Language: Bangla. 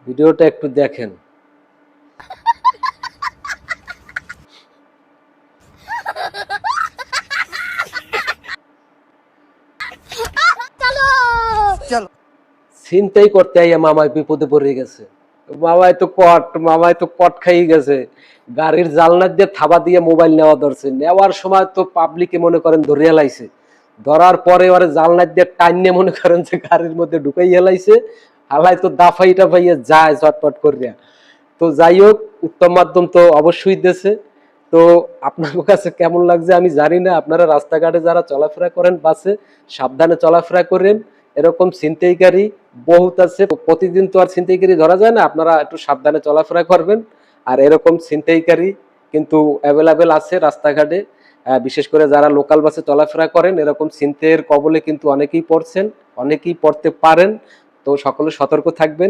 ভিডিওটা একটু দেখেন। ছিনতাই করতে আইয়া মামাই বিপদে পড়ে গেছে। মামাই তো কট খাইয়ে গেছে। গাড়ির জালনা দিয়ে থাবা দিয়ে মোবাইল নেওয়া ধরছে। নেওয়ার সময় তো পাবলিকে মনে করেন ধরিয়া লাইছে। ধরার পরে ওরে জালনা দিয়ে টাইনে মনে করেন যে গাড়ির মধ্যে ঢুকাইয়া লাইছে। হালাই তো দাফাই টাফাইয়া যায় ঝটপট করিয়া। তো যাই হোক, উত্তম মাধ্যম তো অবশ্যই দিয়েছে। তো আপনার কাছে কেমন লাগছে আমি জানি না। আপনারা রাস্তাঘাটে যারা চলাফেরা করেন, বাসে সাবধানে চলাফেরা করেন। এরকম ছিনতাইকারী বহুত আছে, প্রতিদিন তো আর ছিনতাইকারী ধরা যায় না। আপনারা একটু সাবধানে চলাফেরা করবেন। আর এরকম ছিনতাইকারী কিন্তু অ্যাভেলেবেল আছে রাস্তাঘাটে। বিশেষ করে যারা লোকাল বাসে চলাফেরা করেন, এরকম ছিনতাইয়ের কবলে কিন্তু অনেকেই পড়ছেন, অনেকেই পড়তে পারেন। তো সকলে সতর্ক থাকবেন।